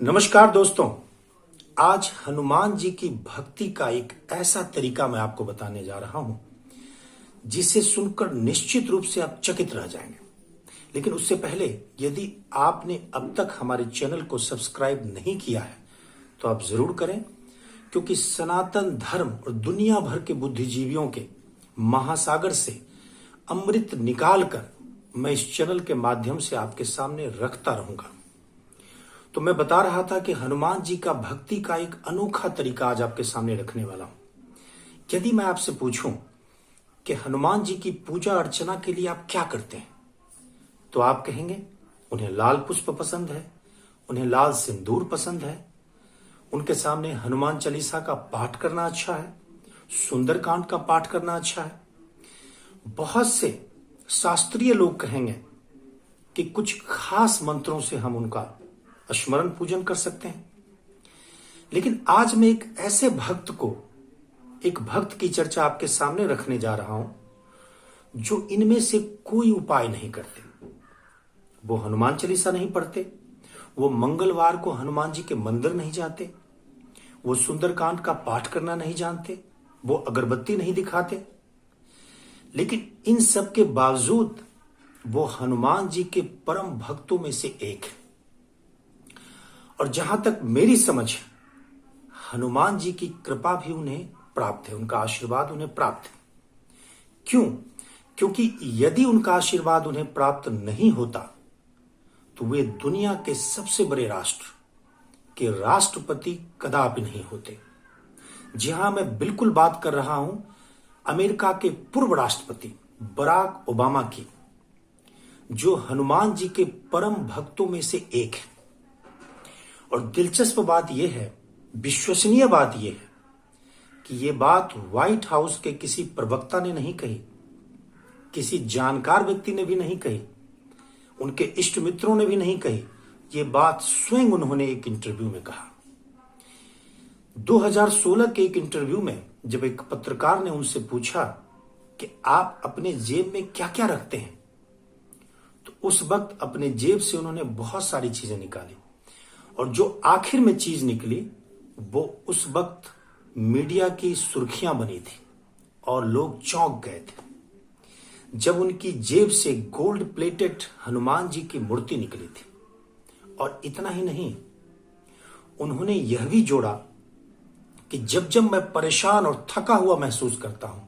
नमस्कार दोस्तों। आज हनुमान जी की भक्ति का एक ऐसा तरीका मैं आपको बताने जा रहा हूं जिसे सुनकर निश्चित रूप से आप चकित रह जाएंगे। लेकिन उससे पहले यदि आपने अब तक हमारे चैनल को सब्सक्राइब नहीं किया है तो आप जरूर करें, क्योंकि सनातन धर्म और दुनिया भर के बुद्धिजीवियों के महासागर से अमृत निकालकर मैं इस चैनल के माध्यम से आपके सामने रखता रहूंगा। तो मैं बता रहा था कि हनुमान जी का भक्ति का एक अनोखा तरीका आज आपके सामने रखने वाला हूं। यदि मैं आपसे पूछूं कि हनुमान जी की पूजा अर्चना के लिए आप क्या करते हैं, तो आप कहेंगे उन्हें लाल पुष्प पसंद है, उन्हें लाल सिंदूर पसंद है, उनके सामने हनुमान चालीसा का पाठ करना अच्छा है, सुंदरकांड का पाठ करना अच्छा है। बहुत से शास्त्रीय लोग कहेंगे कि कुछ खास मंत्रों से हम उनका स्मरण पूजन कर सकते हैं। लेकिन आज मैं एक ऐसे एक भक्त की चर्चा आपके सामने रखने जा रहा हूं जो इनमें से कोई उपाय नहीं करते। वो हनुमान चालीसा नहीं पढ़ते, वो मंगलवार को हनुमान जी के मंदिर नहीं जाते, वो सुंदरकांड का पाठ करना नहीं जानते, वो अगरबत्ती नहीं दिखाते। लेकिन इन सब के बावजूद वो हनुमान जी के परम भक्तों में से एक है। और जहां तक मेरी समझ है, हनुमान जी की कृपा भी उन्हें प्राप्त है, उनका आशीर्वाद उन्हें प्राप्त है। क्यों? क्योंकि यदि उनका आशीर्वाद उन्हें प्राप्त नहीं होता तो वे दुनिया के सबसे बड़े राष्ट्र के राष्ट्रपति कदापि नहीं होते। जी हां, मैं बिल्कुल बात कर रहा हूं अमेरिका के पूर्व राष्ट्रपति बराक ओबामा की, जो हनुमान जी के परम भक्तों में से एक है। और दिलचस्प बात यह है, विश्वसनीय बात यह है कि यह बात व्हाइट हाउस के किसी प्रवक्ता ने नहीं कही, किसी जानकार व्यक्ति ने भी नहीं कही, उनके इष्ट मित्रों ने भी नहीं कही। यह बात स्वयं उन्होंने एक इंटरव्यू में कहा। 2016 के एक इंटरव्यू में जब एक पत्रकार ने उनसे पूछा कि आप अपने जेब में क्या क्या रखते हैं, तो उस वक्त अपने जेब से उन्होंने बहुत सारी चीजें निकाली, और जो आखिर में चीज निकली वो उस वक्त मीडिया की सुर्खियां बनी थी और लोग चौंक गए थे जब उनकी जेब से गोल्ड प्लेटेड हनुमान जी की मूर्ति निकली थी। और इतना ही नहीं, उन्होंने यह भी जोड़ा कि जब जब मैं परेशान और थका हुआ महसूस करता हूं,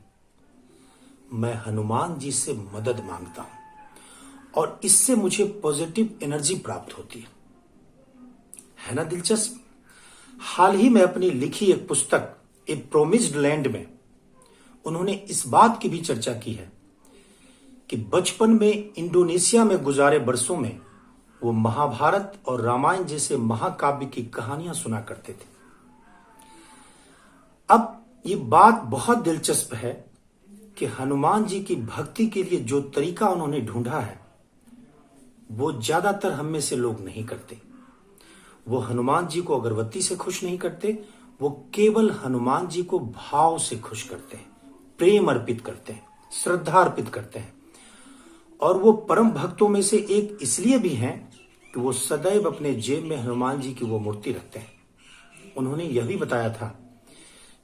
मैं हनुमान जी से मदद मांगता हूं और इससे मुझे पॉजिटिव एनर्जी प्राप्त होती है ना दिलचस्प। हाल ही में अपनी लिखी एक पुस्तक ए प्रोमिस्ड लैंड में उन्होंने इस बात की भी चर्चा की है कि बचपन में इंडोनेशिया में गुजारे बरसों में वो महाभारत और रामायण जैसे महाकाव्य की कहानियां सुना करते थे। अब ये बात बहुत दिलचस्प है कि हनुमान जी की भक्ति के लिए जो तरीका उन्होंने ढूंढा है वो ज्यादातर हम में से लोग नहीं करते। वो हनुमान जी को अगरबत्ती से खुश नहीं करते, वो केवल हनुमान जी को भाव से खुश करते हैं, प्रेम अर्पित करते हैं, श्रद्धा अर्पित करते हैं। और वो परम भक्तों में से एक इसलिए भी हैं कि वो सदैव अपने जेब में हनुमान जी की वो मूर्ति रखते हैं। उन्होंने यह भी बताया था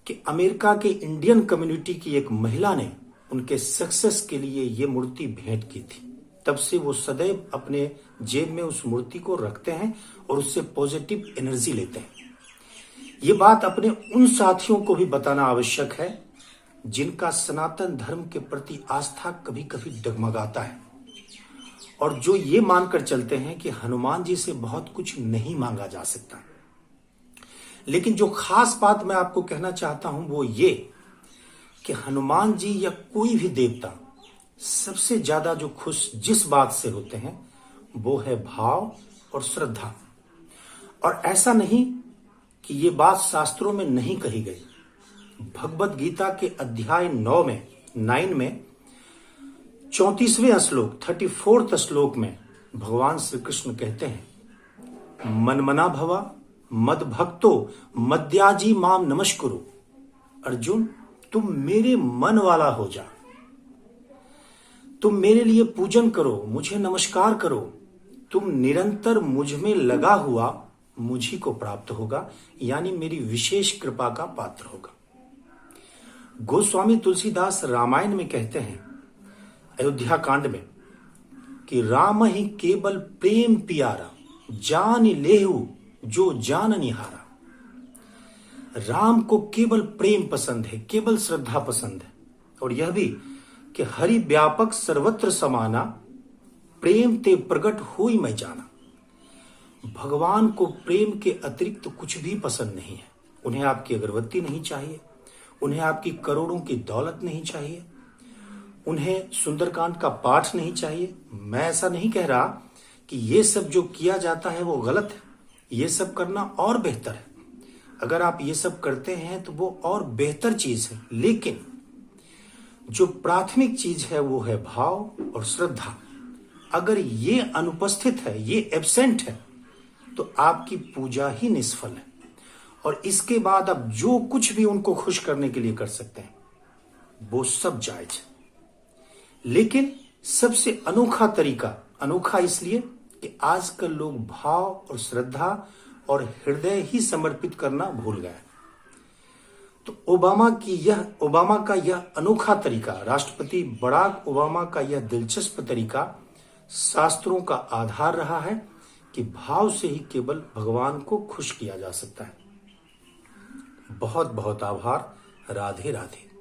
कि अमेरिका के इंडियन कम्युनिटी की एक महिला ने उनके सक्सेस के लिए ये मूर्ति भेंट की थी। तब से वो सदैव अपने जेब में उस मूर्ति को रखते हैं और उससे पॉजिटिव एनर्जी लेते हैं। ये बात अपने उन साथियों को भी बताना आवश्यक है जिनका सनातन धर्म के प्रति आस्था कभी कभी डगमगाता है और जो ये मानकर चलते हैं कि हनुमान जी से बहुत कुछ नहीं मांगा जा सकता। लेकिन जो खास बात मैं आपको कहना चाहता हूं वो ये कि हनुमान जी या कोई भी देवता सबसे ज्यादा जो खुश जिस बात से होते हैं वो है भाव और श्रद्धा। और ऐसा नहीं कि ये बात शास्त्रों में नहीं कही गई। भगवत गीता के अध्याय 9 में 34वें श्लोक 34th श्लोक में भगवान श्री कृष्ण कहते हैं, मनमना भवा मद भक्तो मद्याजी माम नमस्कुरु। अर्जुन, तुम मेरे मन वाला हो जा, तुम मेरे लिए पूजन करो, मुझे नमस्कार करो, तुम निरंतर मुझ में लगा हुआ मुझी को प्राप्त होगा, यानी मेरी विशेष कृपा का पात्र होगा। गोस्वामी तुलसीदास रामायण में कहते हैं, अयोध्या कांड में, कि राम ही केवल प्रेम पियारा, जान लेहु जो जान निहारा। राम को केवल प्रेम पसंद है, केवल श्रद्धा पसंद है, और यह भी कि हरि व्यापक सर्वत्र समाना, प्रेम ते प्रगट होई मैं जाना। भगवान को प्रेम के अतिरिक्त कुछ भी पसंद नहीं है। उन्हें आपकी अगरबत्ती नहीं चाहिए, उन्हें आपकी करोड़ों की दौलत नहीं चाहिए, उन्हें सुंदरकांड का पाठ नहीं चाहिए। मैं ऐसा नहीं कह रहा कि ये सब जो किया जाता है वो गलत है, ये सब करना और बेहतर है। अगर आप ये सब करते हैं तो वो और बेहतर चीज है, लेकिन जो प्राथमिक चीज है वो है भाव और श्रद्धा। अगर ये अनुपस्थित है, ये एब्सेंट है, तो आपकी पूजा ही निष्फल है। और इसके बाद आप जो कुछ भी उनको खुश करने के लिए कर सकते हैं, वो सब जायज है। लेकिन सबसे अनोखा तरीका, अनोखा इसलिए कि आजकल लोग भाव और श्रद्धा और हृदय ही समर्पित करना भूल गए। तो ओबामा का यह अनोखा तरीका, राष्ट्रपति बराक ओबामा का यह दिलचस्प तरीका शास्त्रों का आधार रहा है कि भाव से ही केवल भगवान को खुश किया जा सकता है। बहुत बहुत आभार। राधे राधे।